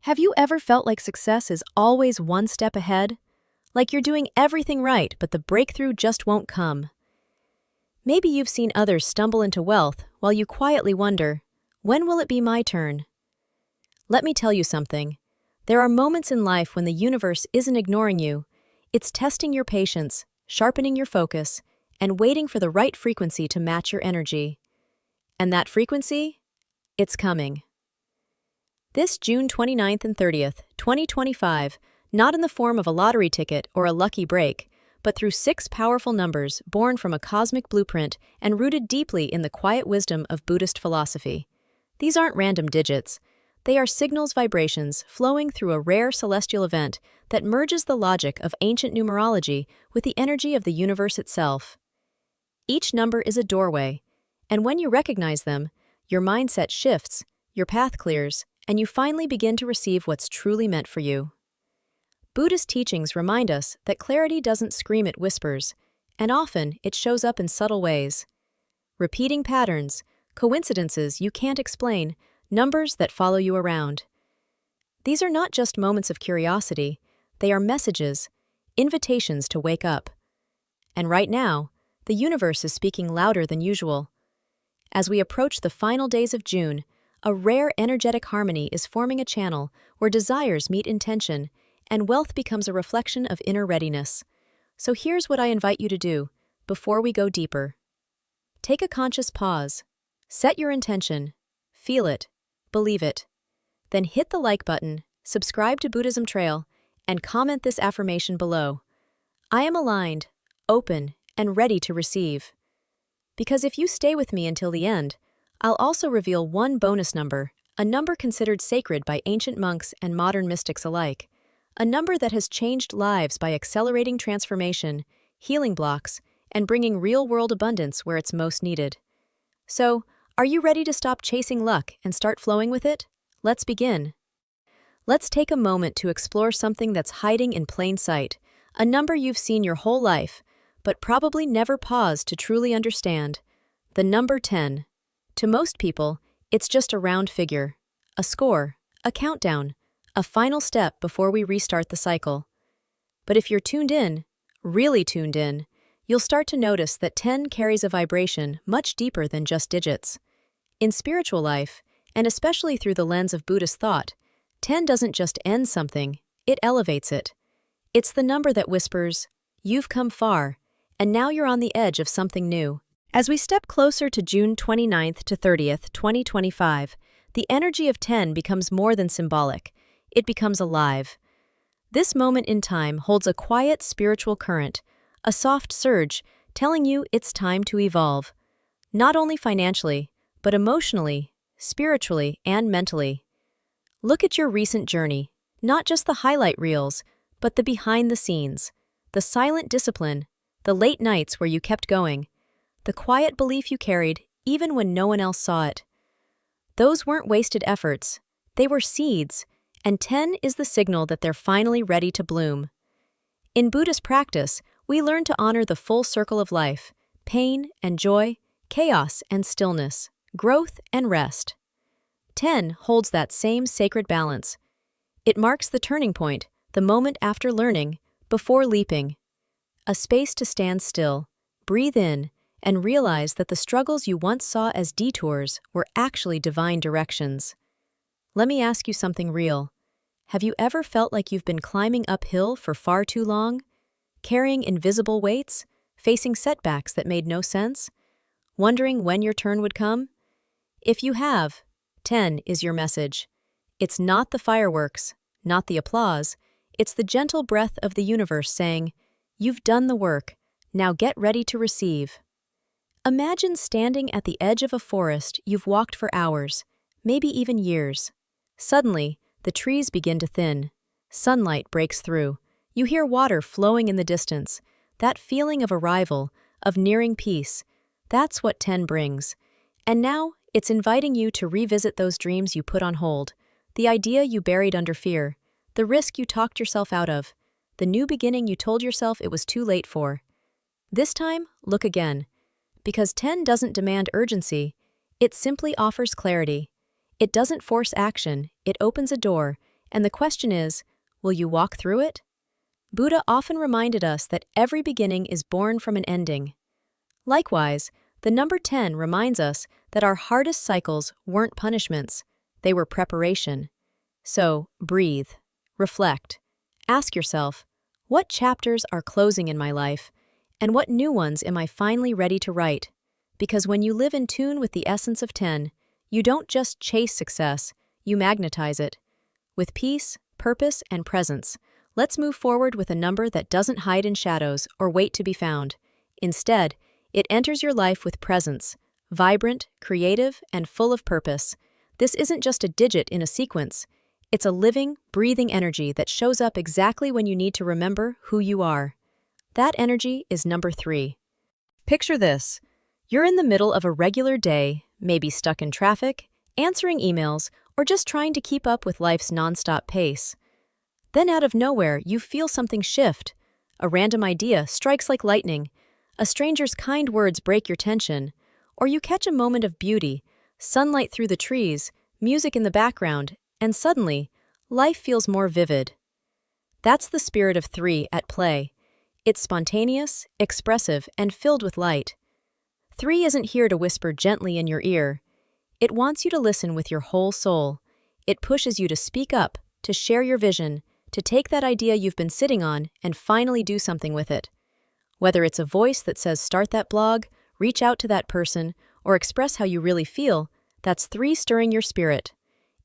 Have you ever felt like success is always one step ahead? Like you're doing everything right, but the breakthrough just won't come? Maybe you've seen others stumble into wealth while you quietly wonder, when will it be my turn? Let me tell you something. There are moments in life when the universe isn't ignoring you. It's testing your patience, sharpening your focus, and waiting for the right frequency to match your energy. And that frequency? It's coming. This June 29th and 30th, 2025, not in the form of a lottery ticket or a lucky break, but through 6 powerful numbers born from a cosmic blueprint and rooted deeply in the quiet wisdom of Buddhist philosophy. These aren't random digits. They are signals vibrations flowing through a rare celestial event that merges the logic of ancient numerology with the energy of the universe itself. Each number is a doorway, and when you recognize them, your mindset shifts, your path clears, and you finally begin to receive what's truly meant for you. Buddhist teachings remind us that clarity doesn't scream at whispers, and often it shows up in subtle ways. Repeating patterns, coincidences you can't explain, numbers that follow you around. These are not just moments of curiosity, they are messages, invitations to wake up. And right now, the universe is speaking louder than usual. As we approach the final days of June, a rare energetic harmony is forming a channel where desires meet intention and wealth becomes a reflection of inner readiness. So here's what I invite you to do before we go deeper. Take a conscious pause. Set your intention. Feel it. Believe it. Then hit the like button, subscribe to Buddhism Trail, and comment this affirmation below. I am aligned, open, and ready to receive. Because if you stay with me until the end, I'll also reveal one bonus number, a number considered sacred by ancient monks and modern mystics alike, a number that has changed lives by accelerating transformation, healing blocks, and bringing real-world abundance where it's most needed. So, are you ready to stop chasing luck and start flowing with it? Let's begin. Let's take a moment to explore something that's hiding in plain sight, a number you've seen your whole life, but probably never paused to truly understand. The number 10. To most people, it's just a round figure, a score, a countdown, a final step before we restart the cycle. But if you're tuned in, really tuned in, you'll start to notice that 10 carries a vibration much deeper than just digits. In spiritual life, and especially through the lens of Buddhist thought, 10 doesn't just end something, it elevates it. It's the number that whispers, "You've come far, and now you're on the edge of something new." As we step closer to June 29th to 30th, 2025, the energy of 10 becomes more than symbolic. It becomes alive. This moment in time holds a quiet spiritual current, a soft surge telling you it's time to evolve. Not only financially, but emotionally, spiritually, and mentally. Look at your recent journey, not just the highlight reels, but the behind the scenes, the silent discipline, the late nights where you kept going, the quiet belief you carried even when no one else saw it. Those weren't wasted efforts, they were seeds, and 10 is the signal that they're finally ready to bloom. In Buddhist practice, we learn to honor the full circle of life, pain and joy, chaos and stillness, growth and rest. 10 holds that same sacred balance. It marks the turning point, the moment after learning, before leaping. A space to stand still, breathe in, and realize that the struggles you once saw as detours were actually divine directions. Let me ask you something real. Have you ever felt like you've been climbing uphill for far too long? Carrying invisible weights? Facing setbacks that made no sense? Wondering when your turn would come? If you have, 10 is your message. It's not the fireworks, not the applause. It's the gentle breath of the universe saying, "You've done the work, now get ready to receive." Imagine standing at the edge of a forest you've walked for hours, maybe even years. Suddenly, the trees begin to thin. Sunlight breaks through. You hear water flowing in the distance. That feeling of arrival, of nearing peace, that's what 10 brings. And now, it's inviting you to revisit those dreams you put on hold, the idea you buried under fear, the risk you talked yourself out of, the new beginning you told yourself it was too late for. This time, look again. Because 10 doesn't demand urgency, it simply offers clarity. It doesn't force action, it opens a door, And the question is, will you walk through it? Buddha often reminded us that every beginning is born from an ending. Likewise, the number 10 reminds us that our hardest cycles weren't punishments, they were preparation. So, breathe, reflect, ask yourself, what chapters are closing in my life, and what new ones am I finally ready to write? Because when you live in tune with the essence of 10, you don't just chase success, you magnetize it. With peace, purpose, and presence, let's move forward with a number that doesn't hide in shadows or wait to be found. Instead, it enters your life with presence, vibrant, creative, and full of purpose. This isn't just a digit in a sequence. It's a living, breathing energy that shows up exactly when you need to remember who you are. That energy is number 3. Picture this. You're in the middle of a regular day, maybe stuck in traffic, answering emails, or just trying to keep up with life's nonstop pace. Then out of nowhere, you feel something shift. A random idea strikes like lightning. A stranger's kind words break your tension. Or you catch a moment of beauty, sunlight through the trees, music in the background, and suddenly, life feels more vivid. That's the spirit of 3 at play. It's spontaneous, expressive, and filled with light. 3 isn't here to whisper gently in your ear. It wants you to listen with your whole soul. It pushes you to speak up, to share your vision, to take that idea you've been sitting on and finally do something with it. Whether it's a voice that says start that blog, reach out to that person, or express how you really feel, that's 3 stirring your spirit.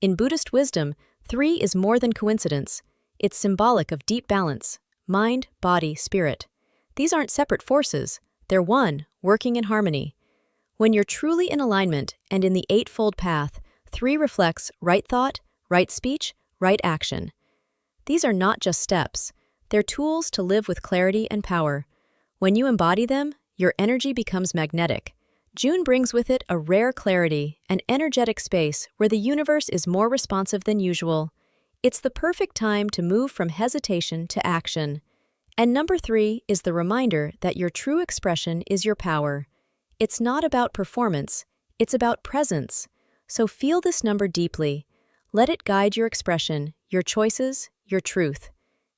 In Buddhist wisdom, 3 is more than coincidence. It's symbolic of deep balance, mind, body, spirit. These aren't separate forces. They're one, working in harmony. When you're truly in alignment and in the eightfold path, 3 reflects right thought, right speech, right action. These are not just steps. They're tools to live with clarity and power. When you embody them, your energy becomes magnetic. June brings with it a rare clarity, an energetic space where the universe is more responsive than usual. It's the perfect time to move from hesitation to action. And number 3 is the reminder that your true expression is your power. It's not about performance, it's about presence. So feel this number deeply. Let it guide your expression, your choices, your truth.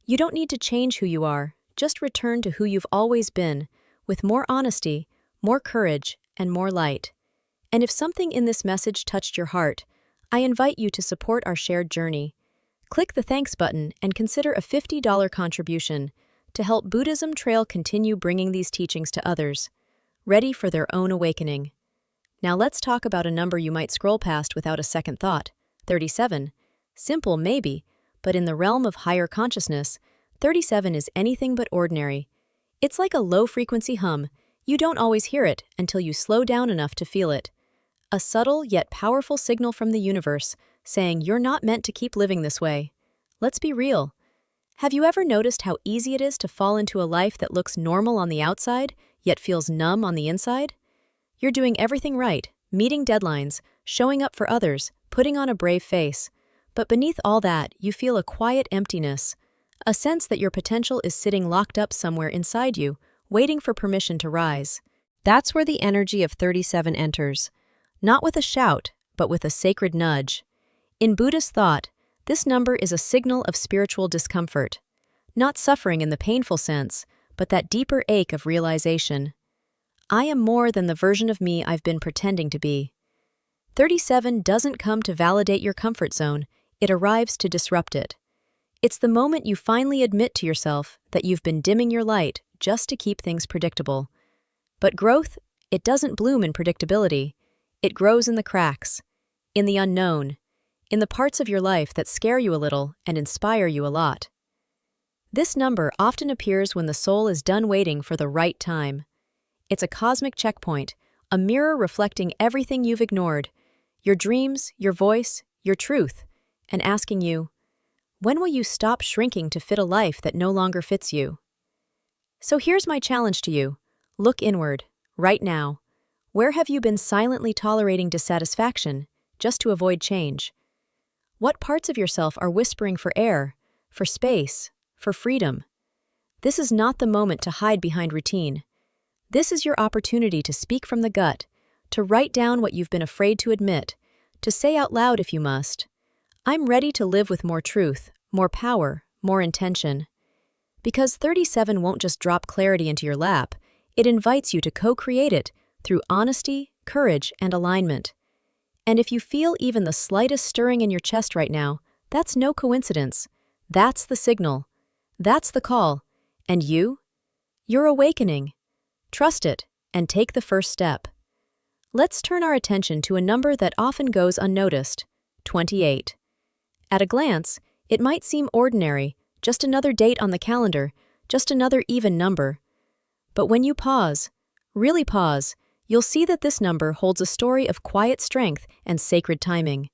You don't need to change who you are, just return to who you've always been, with more honesty, more courage, and more light. And if something in this message touched your heart, I invite you to support our shared journey. Click the thanks button and consider a $50 contribution to help Buddhism Trail continue bringing these teachings to others, ready for their own awakening. Now let's talk about a number you might scroll past without a second thought, 37. Simple maybe, but in the realm of higher consciousness, 37 is anything but ordinary. It's like a low-frequency hum. You don't always hear it until you slow down enough to feel it. A subtle yet powerful signal from the universe saying you're not meant to keep living this way. Let's be real. Have you ever noticed how easy it is to fall into a life that looks normal on the outside, yet feels numb on the inside? You're doing everything right, meeting deadlines, showing up for others, putting on a brave face. But beneath all that, you feel a quiet emptiness, a sense that your potential is sitting locked up somewhere inside you, waiting for permission to rise. That's where the energy of 37 enters, not with a shout, but with a sacred nudge. In Buddhist thought, this number is a signal of spiritual discomfort, not suffering in the painful sense, but that deeper ache of realization. I am more than the version of me I've been pretending to be. 37 doesn't come to validate your comfort zone, it arrives to disrupt it. It's the moment you finally admit to yourself that you've been dimming your light just to keep things predictable. But growth, it doesn't bloom in predictability. It grows in the cracks, in the unknown, in the parts of your life that scare you a little and inspire you a lot. This number often appears when the soul is done waiting for the right time. It's a cosmic checkpoint, a mirror reflecting everything you've ignored, your dreams, your voice, your truth, and asking you, when will you stop shrinking to fit a life that no longer fits you? So here's my challenge to you. Look inward, right now. Where have you been silently tolerating dissatisfaction, just to avoid change? What parts of yourself are whispering for air, for space, for freedom? This is not the moment to hide behind routine. This is your opportunity to speak from the gut, to write down what you've been afraid to admit, to say out loud if you must. I'm ready to live with more truth, more power, more intention. Because 37 won't just drop clarity into your lap, it invites you to co-create it through honesty, courage, and alignment. And if you feel even the slightest stirring in your chest right now, that's no coincidence. That's the signal. That's the call. And you? You're awakening. Trust it and take the first step. Let's turn our attention to a number that often goes unnoticed: 28. At a glance, it might seem ordinary, just another date on the calendar, just another even number. But when you pause, really pause, you'll see that this number holds a story of quiet strength and sacred timing.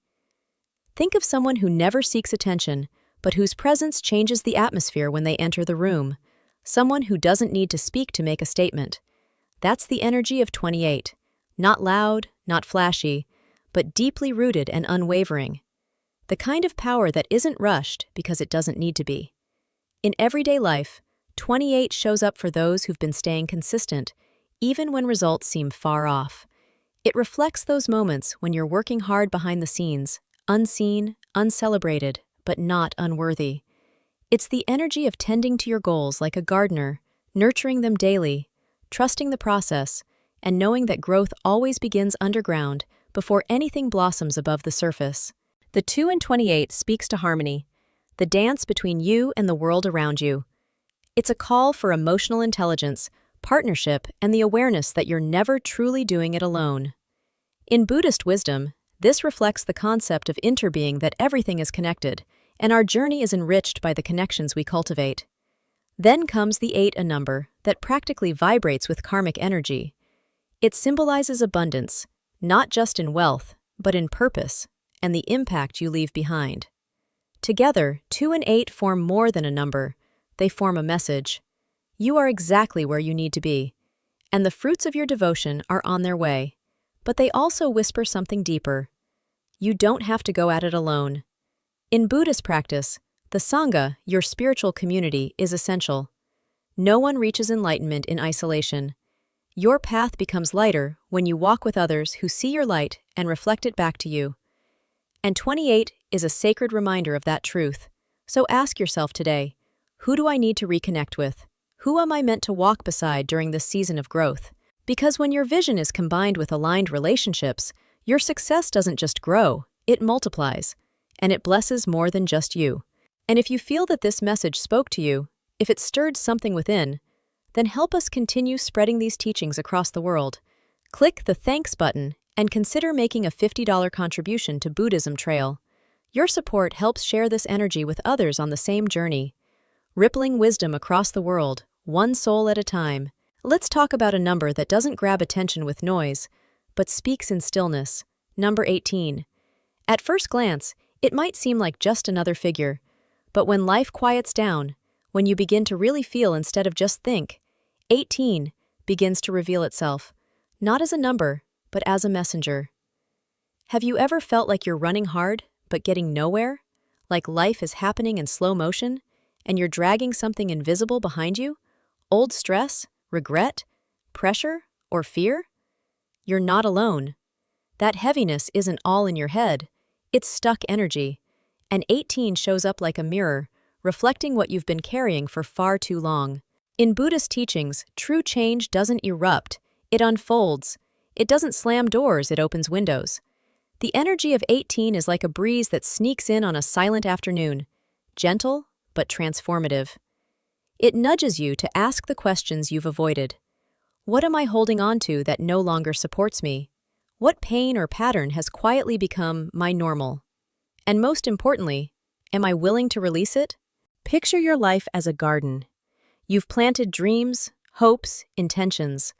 Think of someone who never seeks attention, but whose presence changes the atmosphere when they enter the room. Someone who doesn't need to speak to make a statement. That's the energy of 28. Not loud, not flashy, but deeply rooted and unwavering. The kind of power that isn't rushed because it doesn't need to be. In everyday life, 28 shows up for those who've been staying consistent, even when results seem far off. It reflects those moments when you're working hard behind the scenes, unseen, uncelebrated, but not unworthy. It's the energy of tending to your goals like a gardener, nurturing them daily, trusting the process, and knowing that growth always begins underground before anything blossoms above the surface. The 2 and 28 speaks to harmony, the dance between you and the world around you. It's a call for emotional intelligence, partnership, and the awareness that you're never truly doing it alone. In Buddhist wisdom, this reflects the concept of interbeing, that everything is connected, and our journey is enriched by the connections we cultivate. Then comes the 8, a number that practically vibrates with karmic energy. It symbolizes abundance, not just in wealth, but in purpose, and the impact you leave behind. Together, 2 and 8 form more than a number. They form a message. You are exactly where you need to be, and the fruits of your devotion are on their way. But they also whisper something deeper. You don't have to go at it alone. In Buddhist practice, the Sangha, your spiritual community, is essential. No one reaches enlightenment in isolation. Your path becomes lighter when you walk with others who see your light and reflect it back to you. And 28 is a sacred reminder of that truth. So ask yourself today, who do I need to reconnect with? Who am I meant to walk beside during this season of growth? Because when your vision is combined with aligned relationships, your success doesn't just grow, it multiplies. And it blesses more than just you. And if you feel that this message spoke to you, if it stirred something within, then help us continue spreading these teachings across the world. Click the Thanks button and consider making a $50 contribution to Buddhism Trail. Your support helps share this energy with others on the same journey. Rippling wisdom across the world, one soul at a time. Let's talk about a number that doesn't grab attention with noise, but speaks in stillness. Number 18. At first glance, it might seem like just another figure, but when life quiets down, when you begin to really feel instead of just think, 18 begins to reveal itself, not as a number, but as a messenger. Have you ever felt like you're running hard, but getting nowhere? Like life is happening in slow motion, and you're dragging something invisible behind you? Old stress, regret, pressure, or fear? You're not alone. That heaviness isn't all in your head, it's stuck energy. And 18 shows up like a mirror, reflecting what you've been carrying for far too long. In Buddhist teachings, true change doesn't erupt, it unfolds. It doesn't slam doors, it opens windows. The energy of 18 is like a breeze that sneaks in on a silent afternoon, gentle but transformative. It nudges you to ask the questions you've avoided. What am I holding on to that no longer supports me? What pain or pattern has quietly become my normal? And most importantly, am I willing to release it? Picture your life as a garden. You've planted dreams, hopes, intentions.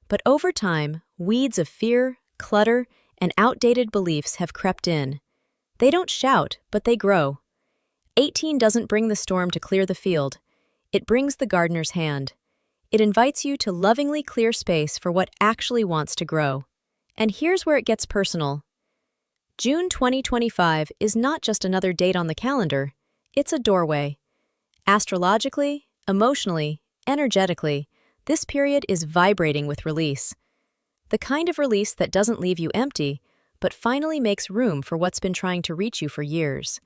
But over time, weeds of fear, clutter, and outdated beliefs have crept in. They don't shout, but they grow. 18 doesn't bring the storm to clear the field. It brings the gardener's hand. It invites you to lovingly clear space for what actually wants to grow. And here's where it gets personal. June 2025 is not just another date on the calendar, it's a doorway. Astrologically, emotionally, energetically, this period is vibrating with release. The kind of release that doesn't leave you empty, but finally makes room for what's been trying to reach you for years.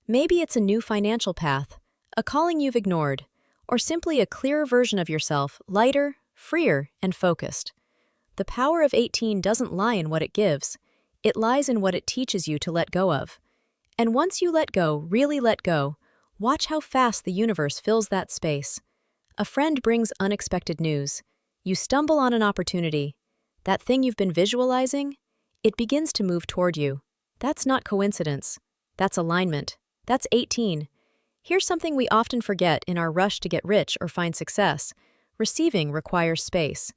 Maybe it's a new financial path, a calling you've ignored, or simply a clearer version of yourself, lighter, freer, and focused. The power of 18 doesn't lie in what it gives. It lies in what it teaches you to let go of. And once you let go, really let go, watch how fast the universe fills that space. A friend brings unexpected news. You stumble on an opportunity. That thing you've been visualizing, it begins to move toward you. That's not coincidence. That's alignment. That's 18. Here's something we often forget in our rush to get rich or find success. Receiving requires space.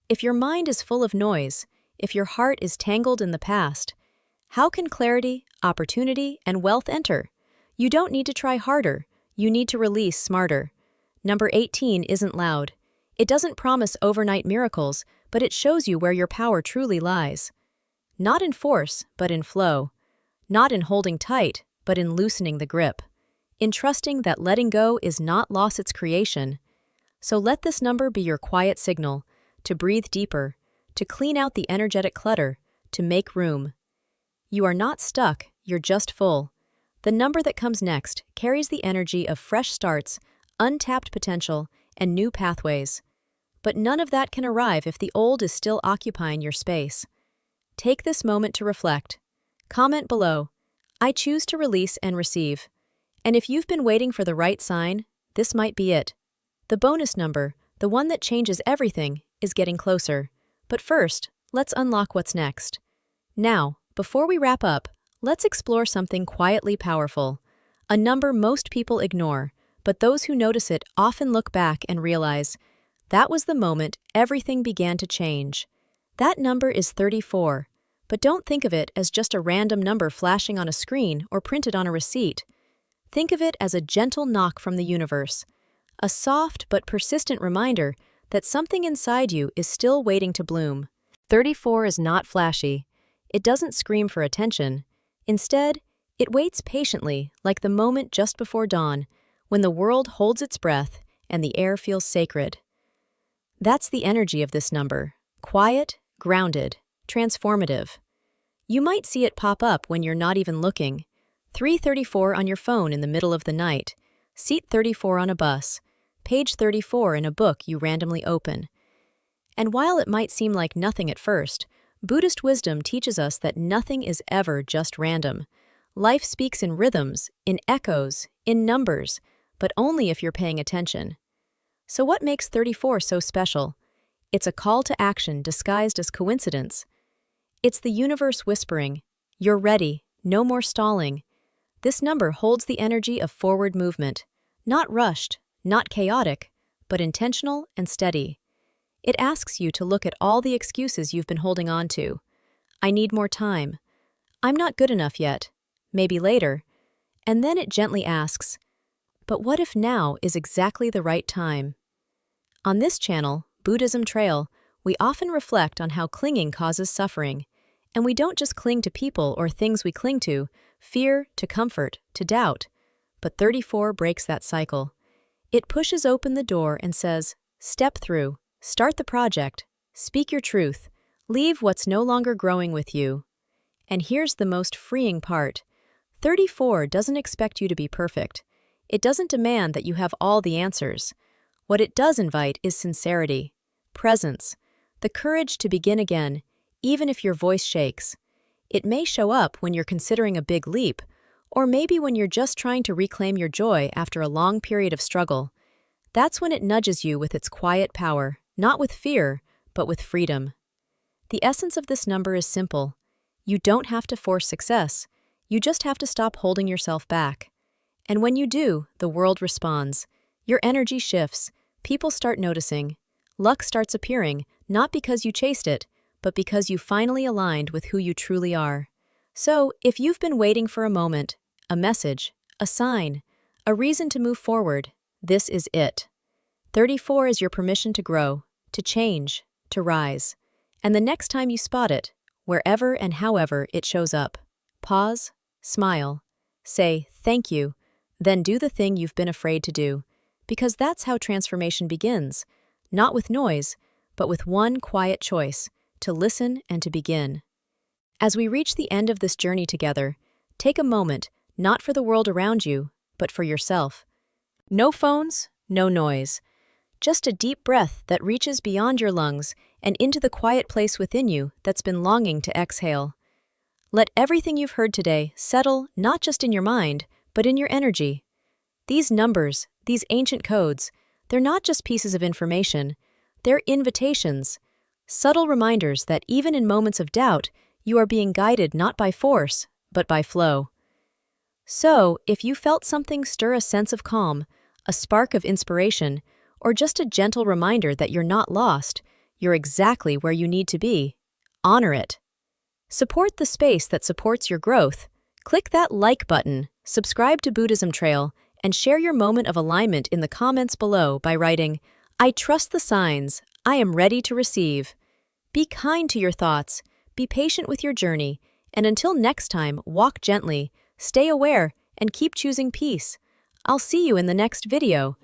If your mind is full of noise, if your heart is tangled in the past, how can clarity, opportunity, and wealth enter? You don't need to try harder. You need to release smarter. Number 18 isn't loud. It doesn't promise overnight miracles, but it shows you where your power truly lies. Not in force, but in flow. Not in holding tight, but in loosening the grip. In trusting that letting go is not loss, it's creation. So let this number be your quiet signal to breathe deeper, to clean out the energetic clutter, to make room. You are not stuck, you're just full. The number that comes next carries the energy of fresh starts, untapped potential, and new pathways. But none of that can arrive if the old is still occupying your space. Take this moment to reflect. Comment below, I choose to release and receive. And if you've been waiting for the right sign, this might be it. The bonus number, the one that changes everything, is getting closer. But first, let's unlock what's next. Now, before we wrap up, let's explore something quietly powerful. A number most people ignore, but those who notice it often look back and realize, that was the moment everything began to change. That number is 34, but don't think of it as just a random number flashing on a screen or printed on a receipt. Think of it as a gentle knock from the universe, a soft but persistent reminder that something inside you is still waiting to bloom. 34 is not flashy. It doesn't scream for attention. Instead, it waits patiently, like the moment just before dawn, when the world holds its breath and the air feels sacred. That's the energy of this number. Quiet, grounded, transformative. You might see it pop up when you're not even looking. 334 on your phone in the middle of the night, seat 34 on a bus, page 34 in a book you randomly open. And while it might seem like nothing at first, Buddhist wisdom teaches us that nothing is ever just random. Life speaks in rhythms, in echoes, in numbers, but only if you're paying attention. So what makes 34 so special? It's a call to action disguised as coincidence. It's the universe whispering, you're ready, no more stalling. This number holds the energy of forward movement, not rushed, not chaotic, but intentional and steady. It asks you to look at all the excuses you've been holding on to. I need more time. I'm not good enough yet. Maybe later. And then it gently asks, but what if now is exactly the right time? On this channel, Buddhism Trail, we often reflect on how clinging causes suffering. And we don't just cling to people or things we cling to, fear, to comfort, to doubt. But 34 breaks that cycle. It pushes open the door and says, step through, start the project, speak your truth, leave what's no longer growing with you. And here's the most freeing part. 34 doesn't expect you to be perfect. It doesn't demand that you have all the answers. What it does invite is sincerity, presence, the courage to begin again, even if your voice shakes. It may show up when you're considering a big leap, or maybe when you're just trying to reclaim your joy after a long period of struggle. That's when it nudges you with its quiet power, not with fear, but with freedom. The essence of this number is simple. You don't have to force success. You just have to stop holding yourself back. And when you do, the world responds. Your energy shifts. People start noticing. Luck starts appearing, not because you chased it, but because you finally aligned with who you truly are. So, if you've been waiting for a moment, a message, a sign, a reason to move forward, this is it. 34 is your permission to grow, to change, to rise. And the next time you spot it, wherever and however it shows up, pause, smile, say thank you, then do the thing you've been afraid to do. Because that's how transformation begins, not with noise, but with one quiet choice, to listen and to begin. As we reach the end of this journey together, take a moment, not for the world around you, but for yourself. No phones, no noise. Just a deep breath that reaches beyond your lungs and into the quiet place within you that's been longing to exhale. Let everything you've heard today settle not just in your mind, but in your energy. These numbers, these ancient codes, they're not just pieces of information, they're invitations, subtle reminders that even in moments of doubt, you are being guided not by force, but by flow. So, if you felt something stir a sense of calm, a spark of inspiration, or just a gentle reminder that you're not lost, you're exactly where you need to be. Honor it. Support the space that supports your growth. Click that like button, subscribe to Buddhism Trail, and share your moment of alignment in the comments below by writing, "I trust the signs, I am ready to receive." Be kind to your thoughts, be patient with your journey, and until next time, walk gently, stay aware, and keep choosing peace. I'll see you in the next video.